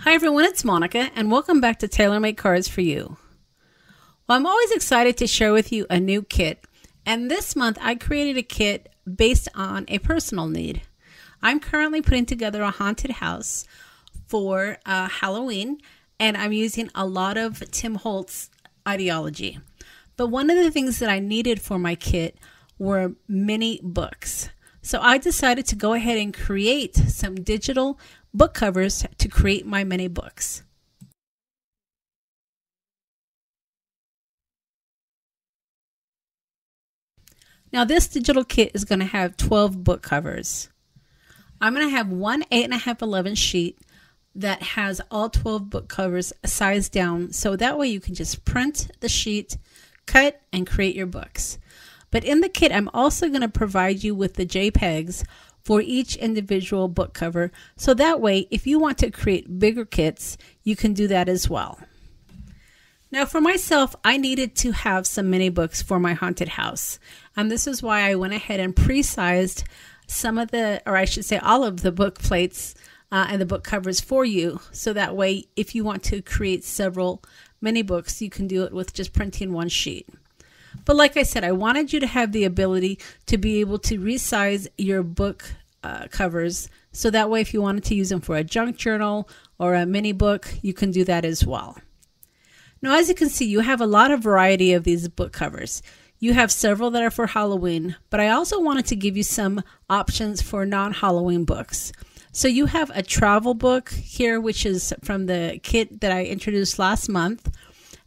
Hi everyone, it's Monica and welcome back to Taylor-Made Cards for You. Well, I'm always excited to share with you a new kit, and this month I created a kit based on a personal need. I'm currently putting together a haunted house for Halloween, and I'm using a lot of Tim Holtz ideology. But one of the things that I needed for my kit were mini books. So I decided to go ahead and create some digital book covers to create my mini books. Now this digital kit is going to have 12 book covers. I'm going to have one 8.5/11 sheet that has all 12 book covers sized down, so that way you can just print the sheet, cut, and create your books. But in the kit, I'm also going to provide you with the JPEGs for each individual book cover, so that way if you want to create bigger kits, you can do that as well. Now for myself, I needed to have some mini books for my haunted house, and this is why I went ahead and pre-sized some of the, or I should say all of the book plates and the book covers for you, so that way if you want to create several mini books, you can do it with just printing one sheet. But like I said, I wanted you to have the ability to be able to resize your book covers, so that way if you wanted to use them for a junk journal or a mini book, you can do that as well. Now as you can see, you have a lot of variety of these book covers. You have several that are for Halloween, but I also wanted to give you some options for non-Halloween books. So you have a travel book here, which is from the kit that I introduced last month.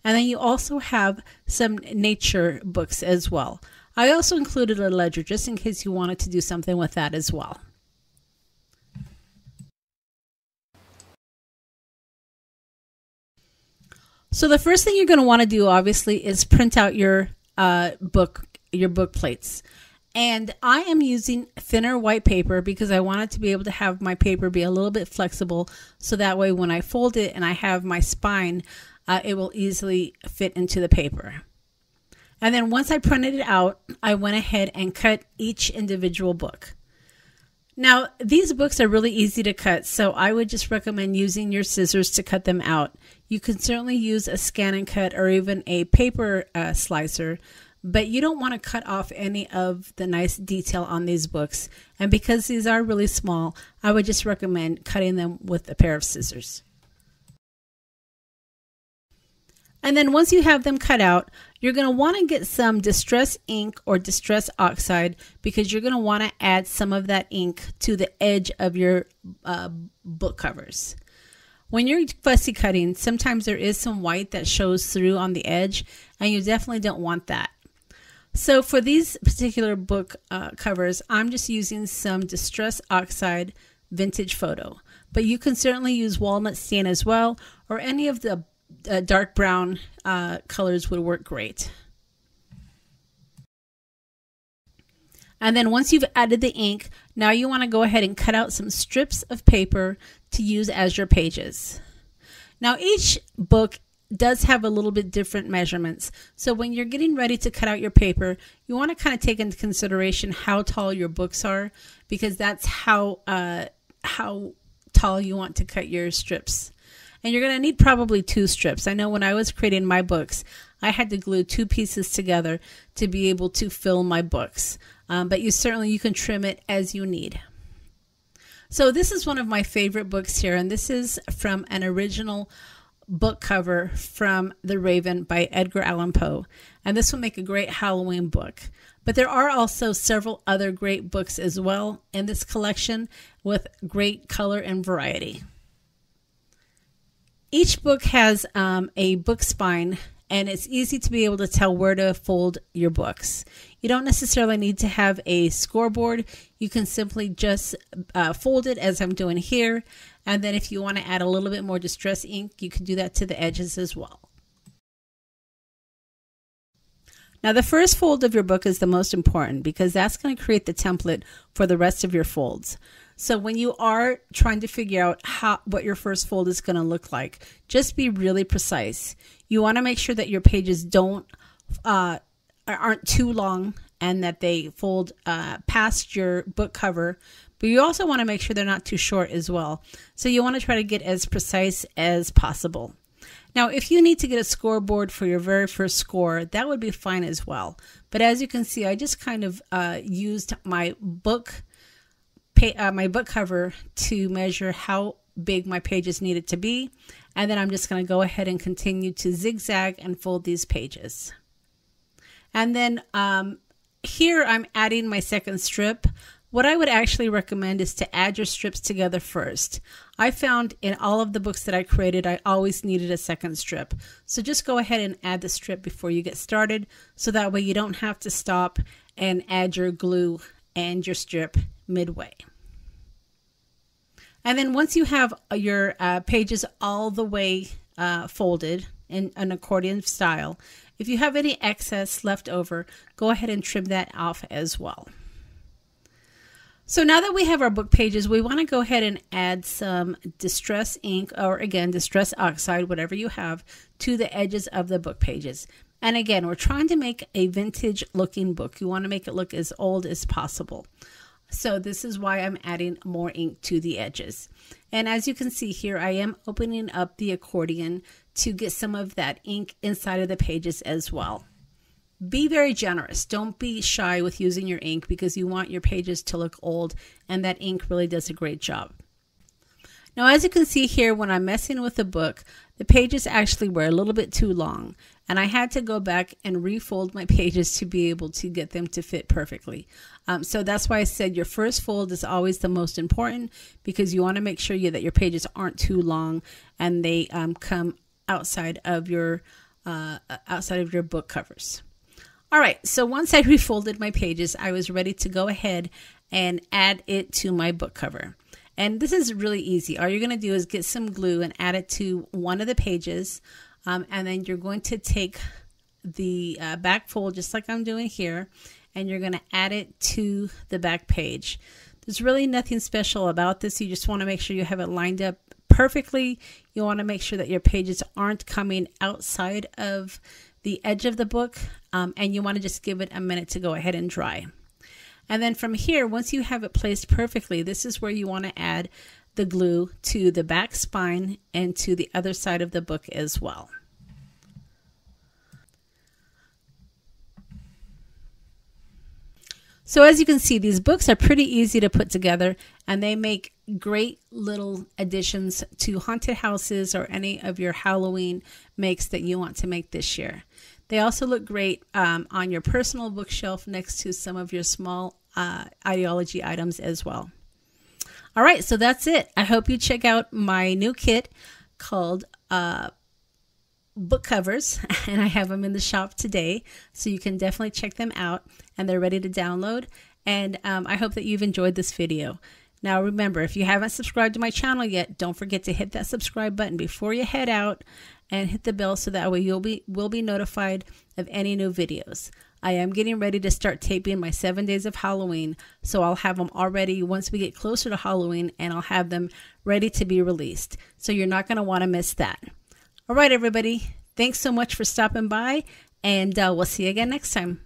And then you also have some nature books as well. I also included a ledger just in case you wanted to do something with that as well. So the first thing you're going to want to do obviously is print out your book plates. And I am using thinner white paper because I wanted to be able to have my paper be a little bit flexible, so that way when I fold it and I have my spine, it will easily fit into the paper. And then once I printed it out, I went ahead and cut each individual book. Now, these books are really easy to cut, so I would just recommend using your scissors to cut them out. You can certainly use a scan and cut or even a paper slicer, but you don't want to cut off any of the nice detail on these books. And because these are really small, I would just recommend cutting them with a pair of scissors. And then once you have them cut out, you're going to want to get some distress ink or distress oxide, because you're going to want to add some of that ink to the edge of your book covers. When you're fussy cutting, sometimes there is some white that shows through on the edge, and you definitely don't want that. So for these particular book covers, I'm just using some distress oxide vintage photo, but you can certainly use walnut stain as well, or any of the dark brown colors would work great. And then once you've added the ink, now you want to go ahead and cut out some strips of paper to use as your pages. Now each book does have a little bit different measurements, so when you're getting ready to cut out your paper, you want to kind of take into consideration how tall your books are, because that's how tall you want to cut your strips. And you're going to need probably 2 strips. I know when I was creating my books, I had to glue 2 pieces together to be able to fill my books. But you can trim it as you need. So this is one of my favorite books here, and this is from an original book cover from The Raven by Edgar Allan Poe. And this will make a great Halloween book. But there are also several other great books as well in this collection with great color and variety. Each book has a book spine, and it's easy to be able to tell where to fold your books. You don't necessarily need to have a scoreboard. You can simply just fold it as I'm doing here. And then if you want to add a little bit more distress ink, you can do that to the edges as well. Now the first fold of your book is the most important, because that's going to create the template for the rest of your folds. So when you are trying to figure out what your first fold is going to look like, just be really precise. You want to make sure that your pages aren't too long and that they fold past your book cover, but you also want to make sure they're not too short as well. So you want to try to get as precise as possible. Now, if you need to get a scoreboard for your very first score, that would be fine as well. But as you can see, I just kind of used my book cover to measure how big my pages needed to be. And then I'm just going to go ahead and continue to zigzag and fold these pages. And then here I'm adding my second strip. What I would actually recommend is to add your strips together first. I found in all of the books that I created, I always needed a second strip. So just go ahead and add the strip before you get started, so that way you don't have to stop and add your glue and your strip midway. And then once you have your pages all the way folded in an accordion style, if you have any excess left over, go ahead and trim that off as well. So now that we have our book pages, we want to go ahead and add some distress ink, or again, distress oxide, whatever you have, to the edges of the book pages. And again, we're trying to make a vintage looking book. You want to make it look as old as possible. So this is why I'm adding more ink to the edges. And as you can see here, I am opening up the accordion to get some of that ink inside of the pages as well. Be very generous. Don't be shy with using your ink, because you want your pages to look old, and that ink really does a great job. Now, as you can see here, when I'm messing with the book, the pages actually were a little bit too long, and I had to go back and refold my pages to be able to get them to fit perfectly. So that's why I said your first fold is always the most important, because you want to make sure that your pages aren't too long and they come outside of your book covers. All right, so once I refolded my pages, I was ready to go ahead and add it to my book cover. And this is really easy. All you're going to do is get some glue and add it to one of the pages. And then you're going to take the back fold, just like I'm doing here, and you're going to add it to the back page. There's really nothing special about this. You just want to make sure you have it lined up perfectly. You want to make sure that your pages aren't coming outside of the edge of the book, and you want to just give it a minute to go ahead and dry. And then from here, once you have it placed perfectly, this is where you want to add the glue to the back spine and to the other side of the book as well. So as you can see, these books are pretty easy to put together, and they make great little additions to haunted houses or any of your Halloween makes that you want to make this year. They also look great on your personal bookshelf next to some of your small ideology items as well. All right, so that's it. I hope you check out my new kit called book covers, and I have them in the shop today, so you can definitely check them out, and they're ready to download. And I hope that you've enjoyed this video. Now remember, if you haven't subscribed to my channel yet, don't forget to hit that subscribe button before you head out, and hit the bell so that way you'll be notified of any new videos. I am getting ready to start taping my 7 days of Halloween, so I'll have them all ready once we get closer to Halloween, and I'll have them ready to be released. So you're not going to want to miss that. All right, everybody. Thanks so much for stopping by, and we'll see you again next time.